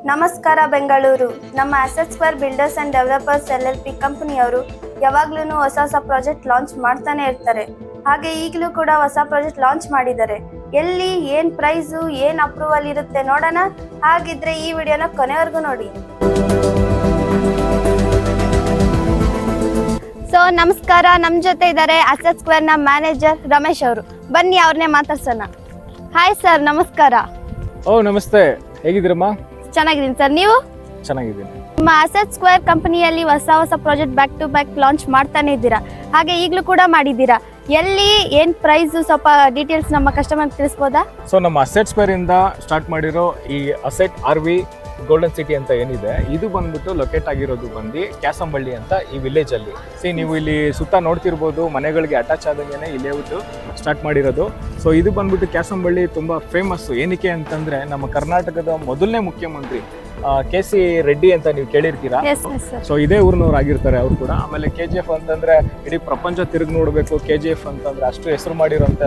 ನಮಸ್ಕಾರ ಬೆಂಗಳೂರು. ನಮ್ಮ asset square builders and developers LLP ಕಂಪನಿಯವರು ಯಾವಾಗ್ಲೂ ಹೊಸ ಪ್ರಾಜೆಕ್ಟ್ ಲಾಂಚ್ ಮಾಡ್ತಾನೆ ಇರ್ತಾರೆ. ಹಾಗೆ ಈಗಲೂ ಕೂಡ ಹೊಸ ಪ್ರಾಜೆಕ್ಟ್ ಲಾಂಚ್ ಮಾಡಿದ್ದಾರೆ. ಎಲ್ಲಿ ಏನ್ ಪ್ರೈಸು ಏನ್ ಅಪ್ರೂವಲ್ ಇರುತ್ತೆ ನೋಡೋಣ. ಹಾಗಿದ್ರೆ ಈ ವಿಡಿಯೋನ ಕೊನೆವರೆಗೂ ನೋಡಿ. ಸೊ ನಮಸ್ಕಾರ, ನಮ್ಮ ಜೊತೆ ಇದ್ದಾರೆ ಅಸೆಟ್ ಸ್ಕ್ವೇರ್ ನ ಮ್ಯಾನೇಜರ್ ರಮೇಶ್ ಅವರು. ಬನ್ನಿ ಅವ್ರನ್ನೇ ಮಾತಾಡ್ಸೋಣ. ಹಾಯ್ ಸರ್, ನಮಸ್ಕಾರ. ನಮಸ್ತೆ, ಹೇಗಿದ್ದೀರಮ್ಮ? ಚೆನ್ನಾಗಿದ್ದೀನಿ ಸರ್, ನೀವು? ಚೆನ್ನಾಗಿದ್ದೀನಿ. ನಿಮ್ಮ ಅಸೆಟ್ ಸ್ಕ್ವೇರ್ ಕಂಪನಿಯಲ್ಲಿ ಹೊಸ project back to back launch ಮಾಡ್ತಾನೆ ಇದ್ದೀರಾ. ಹಾಗೆ ಈಗಲೂ ಕೂಡ ಮಾಡಿದ್ದೀರಾ. ಎಲ್ಲಿ ಏನ್ ಪ್ರೈಸ್ ಸ್ವಲ್ಪ ಡೀಟೇಲ್ಸ್ ನಮ್ಮ ಕಸ್ಟಮರ್ ತಿಳಿಸ್ಬೋದಾ? ಸೊ ನಮ್ಮ ಅಸೆಟ್ ಸ್ಕ್ವೇರ್ ಇಂದ ಸ್ಟಾರ್ಟ್ ಮಾಡಿರೋ ಈ ಅಸೆಟ್ RV ಗೋಲ್ಡನ್ ಸಿಟಿ ಅಂತ ಏನಿದೆ, ಇದು ಬಂದ್ಬಿಟ್ಟು ಲೊಕೇಟ್ ಆಗಿರೋದು ಬಂದು ಕ್ಯಾಸಂಬಳ್ಳಿ ಅಂತ ಈ ವಿಲೇಜ್ ಅಲ್ಲಿ. ನೀವು ಇಲ್ಲಿ ಸುತ್ತ ನೋಡ್ತಿರ್ಬೋದು, ಮನೆಗಳಿಗೆ ಅಟ್ಯಾಚ್ ಆದಂಗೆನೆ ಇಲ್ಲಿ ಸ್ಟಾರ್ಟ್ ಮಾಡಿರೋದು. ಸೊ ಇದು ಬಂದ್ಬಿಟ್ಟು ಕ್ಯಾಸಂಬಳ್ಳಿ ತುಂಬಾ ಫೇಮಸ್. ಏನಕ್ಕೆ ಅಂತಂದ್ರೆ ನಮ್ಮ ಕರ್ನಾಟಕದ ಮೊದಲನೇ ಮುಖ್ಯಮಂತ್ರಿ KC ರೆಡ್ಡಿ ಅಂತ ನೀವು ಕೇಳಿರ್ತೀರಾ. ಸೊ ಇದೇ ಊರಿನವ್ರು ಆಗಿರ್ತಾರೆ ಅವ್ರು ಕೂಡ. ಆಮೇಲೆ KGF ಅಂತಂದ್ರೆ ಇಡೀ ಪ್ರಪಂಚ ತಿರುಗಿ ನೋಡ್ಬೇಕು. KGF ಅಂತಂದ್ರೆ ಅಷ್ಟು ಹೆಸರು ಮಾಡಿರೋಂಥ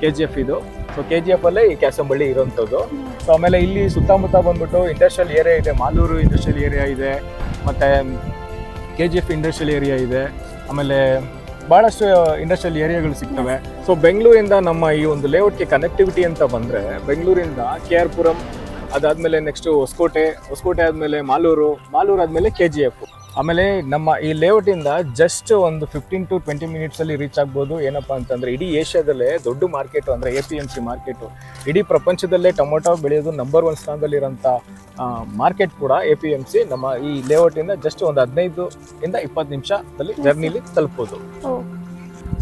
KGF ಇದು. ಸೊ KGF ಅಲ್ಲೇ ಈ ಕ್ಯಾಸಂಬಳ್ಳಿ ಇರೋಂಥದ್ದು. ಸೊ ಆಮೇಲೆ ಇಲ್ಲಿ ಸುತ್ತಮುತ್ತ ಬಂದ್ಬಿಟ್ಟು ಇಂಡಸ್ಟ್ರಿಯಲ್ ಏರಿಯಾ ಇದೆ, ಮಾಲೂರು ಇಂಡಸ್ಟ್ರಿಯಲ್ ಏರಿಯಾ ಇದೆ, ಮತ್ತೆ KGF ಇಂಡಸ್ಟ್ರಿಯಲ್ ಏರಿಯಾ ಇದೆ. ಆಮೇಲೆ ಭಾಳಷ್ಟು ಇಂಡಸ್ಟ್ರಿಯಲ್ ಏರಿಯಾಗಳು ಸಿಗ್ತವೆ. ಸೊ ಬೆಂಗಳೂರಿಂದ ನಮ್ಮ ಈ ಒಂದು ಲೇಔಟ್ಗೆ ಕನೆಕ್ಟಿವಿಟಿ ಅಂತ ಬಂದರೆ, ಬೆಂಗಳೂರಿಂದ KR ಪುರಂ, ಅದಾದಮೇಲೆ ನೆಕ್ಸ್ಟ್ ಹೊಸಕೋಟೆ ಆದಮೇಲೆ ಮಾಲೂರು ಆದಮೇಲೆ KGF. ಆಮೇಲೆ ನಮ್ಮ ಈ ಲೇಔಟಿಂದ ಜಸ್ಟ್ ಒಂದು 15 to 20 ಮಿನಿಟ್ಸಲ್ಲಿ ರೀಚ್ ಆಗ್ಬೋದು. ಏನಪ್ಪ ಅಂತಂದರೆ ಇಡೀ ಏಷ್ಯಾದಲ್ಲೇ ದೊಡ್ಡ ಮಾರ್ಕೆಟು ಅಂದರೆ APMC ಮಾರ್ಕೆಟು. ಇಡೀ ಪ್ರಪಂಚದಲ್ಲೇ ಟೊಮೊಟೊ ಬೆಳೆಯೋದು ನಂಬರ್ 1 ಸ್ಥಾನದಲ್ಲಿರೋಂಥ ಮಾರ್ಕೆಟ್ ಕೂಡ APMC. ನಮ್ಮ ಈ ಲೇಔಟಿಂದ ಜಸ್ಟ್ ಒಂದು 15 ಇಂದ 20 ನಿಮಿಷದಲ್ಲಿ ಜರ್ನಿಲಿ ತಲುಪೋದು.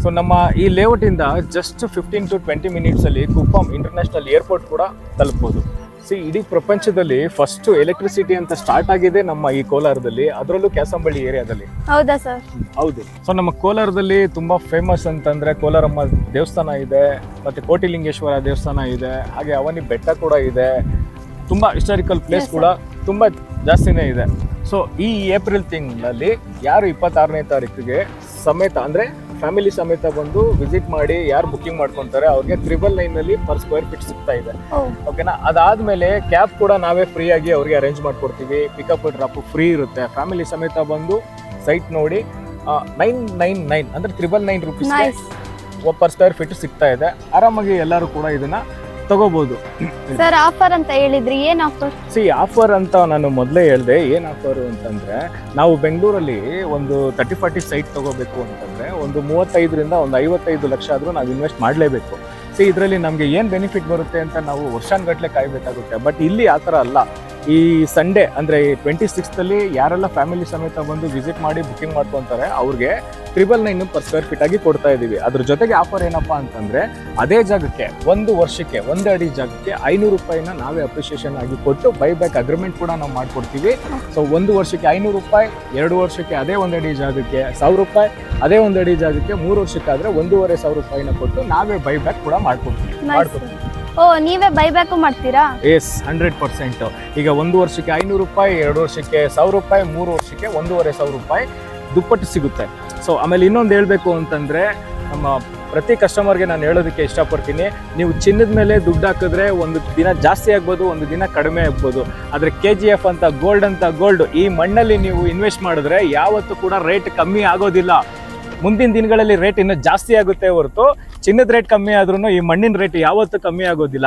ಸೊ ನಮ್ಮ ಈ ಲೇಔಟಿಂದ ಜಸ್ಟ್ 15 to 20 ಮಿನಿಟ್ಸಲ್ಲಿ ಕುಪ್ಪಂ ಇಂಟರ್ನ್ಯಾಷನಲ್ ಏರ್ಪೋರ್ಟ್ ಕೂಡ ತಲುಪೋದು. ಇಡೀ ಪ್ರಪಂಚದಲ್ಲಿ ಫಸ್ಟ್ ಎಲೆಕ್ಟ್ರಿಸಿಟಿ ಅಂತ ಸ್ಟಾರ್ಟ್ ಆಗಿದೆ ನಮ್ಮ ಈ ಕೋಲಾರದಲ್ಲಿ, ಅದರಲ್ಲೂ ಕ್ಯಾಸಂಬಳ್ಳಿ ಏರಿಯಾದಲ್ಲಿ. ಹೌದಾ ಸರ್? ಹೌದು. ಸೊ ನಮ್ಮ ಕೋಲಾರದಲ್ಲಿ ತುಂಬಾ ಫೇಮಸ್ ಅಂತಂದ್ರೆ ಕೋಲಾರಮ್ಮ ದೇವಸ್ಥಾನ ಇದೆ, ಮತ್ತೆ ಕೋಟಿಲಿಂಗೇಶ್ವರ ದೇವಸ್ಥಾನ ಇದೆ, ಹಾಗೆ ಅವನಿ ಬೆಟ್ಟ ಕೂಡ ಇದೆ. ತುಂಬಾ ಹಿಸ್ಟಾರಿಕಲ್ ಪ್ಲೇಸ್ ಕೂಡ ತುಂಬಾ ಜಾಸ್ತಿನೇ ಇದೆ. ಸೊ ಈ ಏಪ್ರಿಲ್ ತಿಂಗಳಲ್ಲಿ ಯಾರು 26ನೇ ತಾರೀಕಿಗೆ ಸಮೇತ ಅಂದ್ರೆ ಫ್ಯಾಮಿಲಿ ಸಮೇತ ಬಂದು ವಿಸಿಟ್ ಮಾಡಿ ಯಾರು ಬುಕಿಂಗ್ ಮಾಡ್ಕೊಂತಾರೆ ಅವ್ರಿಗೆ 999 ಪರ್ ಸ್ಕ್ವೇರ್ ಫೀಟ್ ಸಿಗ್ತಾ ಇದೆ. ಓಕೆನಾ? ಅದಾದ್ಮೇಲೆ ಕ್ಯಾಬ್ ಕೂಡ ನಾವೇ ಫ್ರೀ ಆಗಿ ಅವ್ರಿಗೆ ಅರೇಂಜ್ ಮಾಡ್ಕೊಡ್ತೀವಿ. ಪಿಕಪ್ ಡ್ರಾಪ್ ಫ್ರೀ ಇರುತ್ತೆ. ಫ್ಯಾಮಿಲಿ ಸಮೇತ ಬಂದು ಸೈಟ್ ನೋಡಿ 999 ಅಂದ್ರೆ 999 ರುಪೀಸ್ ಪರ್ ಸ್ಕ್ವೇರ್ ಫೀಟ್ ಸಿಗ್ತಾ ಇದೆ. ಆರಾಮಾಗಿ ಎಲ್ಲರೂ ಕೂಡ ಇದನ್ನ ತಗೋಬಹುದು. ಸರ್, ಆಫರ್ ಅಂತ ಹೇಳಿದ್ರಿ, ಏನ್ ಆಫರ್? ಆಫರ್ ಅಂತ ನಾನು ಮೊದಲೇ ಹೇಳಿದೆ. ಏನ್ ಆಫರ್ ಅಂತಂದ್ರೆ, ನಾವು ಬೆಂಗಳೂರಲ್ಲಿ ಒಂದು 30-40 ಸೈಟ್ ತಗೋಬೇಕು ಅಂತಂದ್ರೆ ಒಂದು 35ರಿಂದ ಒಂದು 55 ಲಕ್ಷ ಆದ್ರೂ ನಾವು ಇನ್ವೆಸ್ಟ್ ಮಾಡಲೇಬೇಕು. ಇದರಲ್ಲಿ ನಮಗೆ ಏನು ಬೆನಿಫಿಟ್ ಬರುತ್ತೆ ಅಂತ ನಾವು ವರ್ಷಾನ್ಗಟ್ಲೆ ಕಾಯಬೇಕಾಗುತ್ತೆ. ಬಟ್ ಇಲ್ಲಿ ಆ ಥರ ಅಲ್ಲ. ಈ ಸಂಡೇ ಅಂದರೆ 26th ಯಾರೆಲ್ಲ ಫ್ಯಾಮಿಲಿ ಸಮೇತ ಬಂದು ವಿಸಿಟ್ ಮಾಡಿ ಬುಕಿಂಗ್ ಮಾಡ್ಕೊತಾರೆ ಅವ್ರಿಗೆ 999 ಪರ್ ಸ್ಕ್ವೇರ್ ಫೀಟ್ ಆಗಿ ಕೊಡ್ತಾ ಇದ್ದೀವಿ. ಅದ್ರ ಜೊತೆಗೆ ಆಫರ್ ಏನಪ್ಪಾ ಅಂತಂದ್ರೆ, ಅದೇ ಜಾಗಕ್ಕೆ 1 ವರ್ಷಕ್ಕೆ 1 ಅಡಿ ಜಾಗಕ್ಕೆ 500 ರೂಪಾಯಿನ ನಾವೇ ಅಪ್ರಿಷಿಯೇಷನ್ ಆಗಿ ಕೊಟ್ಟು ಬೈಬ್ಯಾಕ್ ಅಗ್ರಿಮೆಂಟ್ ಕೂಡ ನಾವು ಮಾಡ್ಕೊಡ್ತೀವಿ. ಸೊ 1 ವರ್ಷಕ್ಕೆ 500 ರೂಪಾಯಿ, 2 ವರ್ಷಕ್ಕೆ ಅದೇ 1 ಅಡಿ ಜಾಗಕ್ಕೆ 1000 ರೂಪಾಯಿ, ಅದೇ 1 ಅಡಿ ಜಾಗಕ್ಕೆ 3 ವರ್ಷಕ್ಕಾದ್ರೆ 1,500 ರೂಪಾಯಿನ ಕೊಟ್ಟು ನಾವೇ ಬೈಬ್ಯಾಕ್ ಕೂಡ ಮಾಡ್ಕೊಡ್ತೀವಿ. ನೀವೇ ಬೈಬ್ಯಾಕ್ ಮಾಡ್ತೀರಾ? ಎಸ್, 100%. ಈಗ 1 ವರ್ಷಕ್ಕೆ 500 ರೂಪಾಯಿ, 2 ವರ್ಷಕ್ಕೆ 1000 ರೂಪಾಯಿ, 3 ವರ್ಷಕ್ಕೆ 1,500 ರೂಪಾಯಿ ದುಪ್ಪಟ್ಟು ಸಿಗುತ್ತೆ. ಸೊ ಆಮೇಲೆ ಇನ್ನೊಂದು ಹೇಳ್ಬೇಕು ಅಂತಂದ್ರೆ, ನಮ್ಮ ಪ್ರತಿ ಕಸ್ಟಮರ್ಗೆ ನಾನು ಹೇಳೋದಕ್ಕೆ ಇಷ್ಟಪಡ್ತೀನಿ, ನೀವು ಚಿನ್ನದ ಮೇಲೆ ದುಡ್ಡು ಹಾಕಿದ್ರೆ ಒಂದು ದಿನ ಜಾಸ್ತಿ ಆಗ್ಬೋದು, ಒಂದು ದಿನ ಕಡಿಮೆ ಆಗ್ಬೋದು. ಆದರೆ KGF ಅಂತ ಗೋಲ್ಡ್ ಈ ಮಣ್ಣಲ್ಲಿ ನೀವು ಇನ್ವೆಸ್ಟ್ ಮಾಡಿದ್ರೆ ಯಾವತ್ತೂ ಕೂಡ ರೇಟ್ ಕಮ್ಮಿ ಆಗೋದಿಲ್ಲ. ಮುಂದಿನ ದಿನಗಳಲ್ಲಿ ರೇಟ್ ಇನ್ನೂ ಜಾಸ್ತಿ ಆಗುತ್ತೆ ಹೊರತು ಚಿನ್ನದ ರೇಟ್ ಕಮ್ಮಿ ಆದ್ರೂ ಈ ಮಣ್ಣಿನ ರೇಟ್ ಯಾವತ್ತೂ ಕಮ್ಮಿ ಆಗೋದಿಲ್ಲ.